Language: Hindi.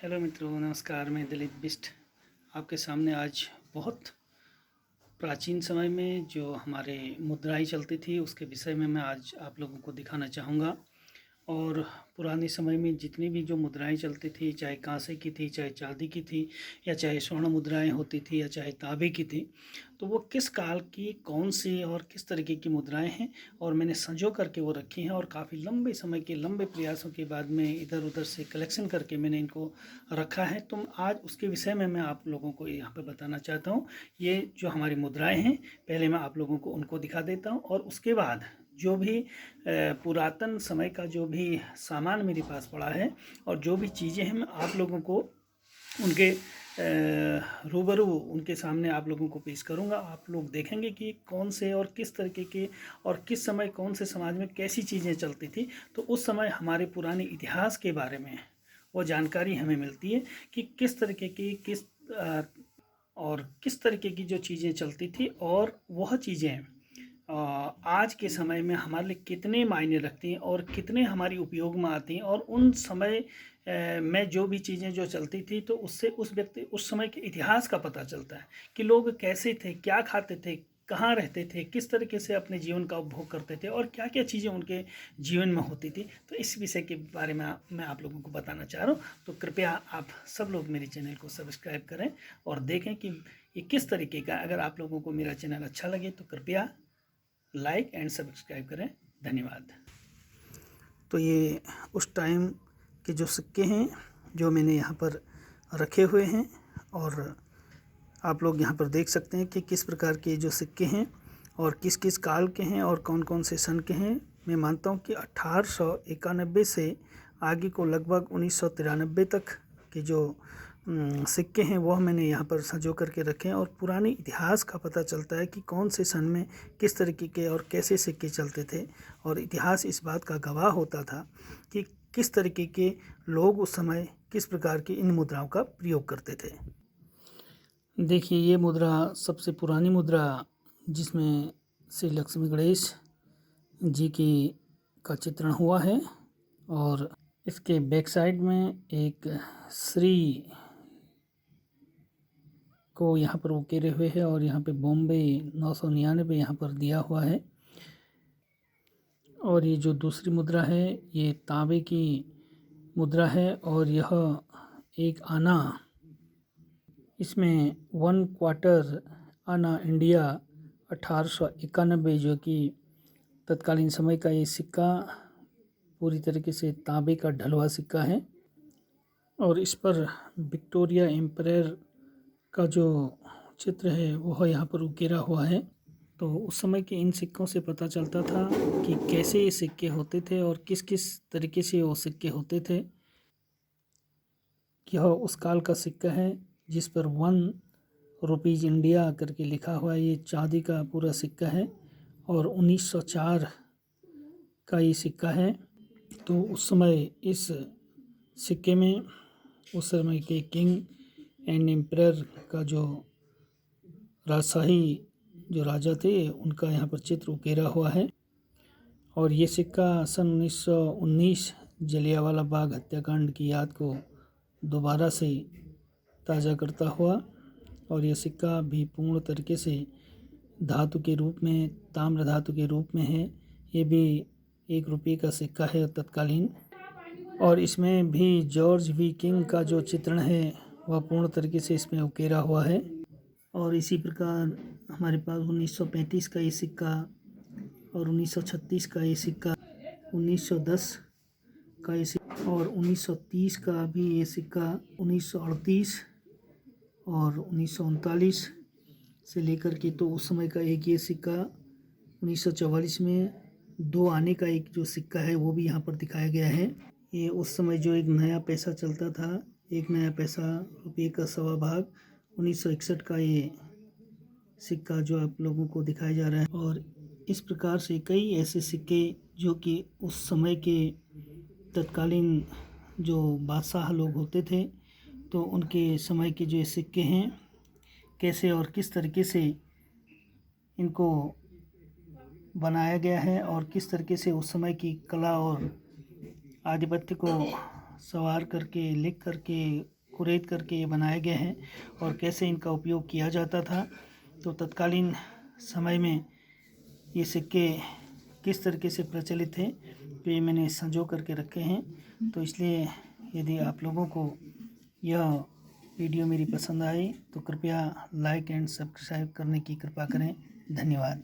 हेलो मित्रों, नमस्कार। मैं दिलीप बिष्ट आपके सामने आज बहुत प्राचीन समय में जो हमारे मुद्राएं चलती थी उसके विषय में मैं आज आप लोगों को दिखाना चाहूँगा। और पुराने समय में जितनी भी जो मुद्राएं चलती थी, चाहे कांसे की थी, चाहे चांदी की थी, या चाहे स्वर्ण मुद्राएं होती थी, या चाहे तांबे की थी, तो वो किस काल की कौन सी और किस तरीके की मुद्राएं हैं और मैंने संजो करके वो रखी हैं। और काफ़ी लंबे समय के लंबे प्रयासों के बाद में इधर उधर से कलेक्शन करके मैंने इनको रखा है। तो आज उसके विषय में मैं आप लोगों को यहाँ पर बताना चाहता हूँ। ये जो हमारी मुद्राएं हैं, पहले मैं आप लोगों को उनको दिखा देता हूँ और उसके बाद जो भी पुरातन समय का जो भी सामान मेरे पास पड़ा है और जो भी चीज़ें हैं, मैं आप लोगों को उनके रूबरू उनके सामने आप लोगों को पेश करूंगा। आप लोग देखेंगे कि कौन से और किस तरीके के और किस समय कौन से समाज में कैसी चीज़ें चलती थी। तो उस समय हमारे पुराने इतिहास के बारे में वो जानकारी हमें मिलती है कि किस तरीके की और किस तरीके की जो चीज़ें चलती थी और वह चीज़ें आज के समय में हमारे लिए कितने मायने रखती हैं और कितने हमारी उपयोग में आती हैं। और उन समय में जो भी चीज़ें जो चलती थी, तो उससे उस समय के इतिहास का पता चलता है कि लोग कैसे थे, क्या खाते थे, कहाँ रहते थे, किस तरीके से अपने जीवन का उपभोग करते थे और क्या क्या चीज़ें उनके जीवन में होती थी। तो इस विषय के बारे में मैं आप लोगों को बताना चाह रहा हूँ। तो कृपया आप सब लोग मेरे चैनल को सब्सक्राइब करें और देखें कि ये किस तरीके का। अगर आप लोगों को मेरा चैनल अच्छा लगे तो कृपया लाइक एंड सब्सक्राइब करें। धन्यवाद। तो ये उस टाइम के जो सिक्के हैं जो मैंने यहाँ पर रखे हुए हैं, और आप लोग यहाँ पर देख सकते हैं कि किस प्रकार के जो सिक्के हैं और किस किस काल के हैं और कौन कौन से सन के हैं। मैं मानता हूँ कि 1891 से आगे को लगभग 1993 तक के जो सिक्के हैं वह मैंने यहाँ पर संजो करके रखे हैं। और पुराने इतिहास का पता चलता है कि कौन से सन में किस तरीके के और कैसे सिक्के चलते थे। और इतिहास इस बात का गवाह होता था कि किस तरीके के लोग उस समय किस प्रकार की इन मुद्राओं का प्रयोग करते थे। देखिए, ये मुद्रा सबसे पुरानी मुद्रा जिसमें श्री लक्ष्मी गणेश जी की का चित्रण हुआ है, और इसके बैक साइड में एक श्री को यहाँ पर उकेरे हुए है और यहाँ पे बॉम्बे 999 यहाँ पर दिया हुआ है। और ये जो दूसरी मुद्रा है ये तांबे की मुद्रा है और यह एक आना, इसमें 1/4 आना इंडिया 1891, जो कि तत्कालीन समय का ये सिक्का पूरी तरीके से तांबे का ढलवा सिक्का है। और इस पर विक्टोरिया एम्पायर का जो चित्र है वह यहाँ पर उकेरा हुआ है। तो उस समय के इन सिक्कों से पता चलता था कि कैसे ये सिक्के होते थे और किस किस तरीके से वो सिक्के होते थे। यह उस काल का सिक्का है जिस पर 1 रुपीज़ इंडिया करके लिखा हुआ है। ये चांदी का पूरा सिक्का है और 1904 का ये सिक्का है। तो उस समय इस सिक्के में उस समय के किंग एंड एम्परर का जो राजशाही जो राजा थे उनका यहाँ पर चित्र उकेरा हुआ है। और ये सिक्का सन 1919 जलियांवाला बाग हत्याकांड की याद को दोबारा से ताज़ा करता हुआ, और यह सिक्का भी पूर्ण तरीके से धातु के रूप में, ताम्र धातु के रूप में है। ये भी 1 रुपये का सिक्का है तत्कालीन, और इसमें भी जॉर्ज वी किंग का जो चित्रण है वह पूर्ण तरीके से इसमें उकेरा हुआ है। और इसी प्रकार हमारे पास 1935 का ये सिक्का और 1936 का ये सिक्का, 1910 का ये सिक्का और 1930 का भी ये सिक्का, 1938 और 1939 से लेकर के तो उस समय का एक ये सिक्का, 1944 में 2 आने का एक जो सिक्का है वो भी यहाँ पर दिखाया गया है। ये उस समय जो एक नया पैसा चलता था, 1 नया पैसा रुपये का 1.25 भाग, 1961 का ये सिक्का जो आप लोगों को दिखाया जा रहा है। और इस प्रकार से कई ऐसे सिक्के जो कि उस समय के तत्कालीन जो बादशाह लोग होते थे तो उनके समय के जो सिक्के हैं कैसे और किस तरीके से इनको बनाया गया है और किस तरीके से उस समय की कला और आधिपत्य को सवार करके, लिख करके, कुरेद करके ये बनाए गए हैं और कैसे इनका उपयोग किया जाता था। तो तत्कालीन समय में ये सिक्के किस तरीके से प्रचलित थे, तो ये मैंने संजो करके रखे हैं। तो इसलिए यदि आप लोगों को यह वीडियो मेरी पसंद आई तो कृपया लाइक एंड सब्सक्राइब करने की कृपा करें। धन्यवाद।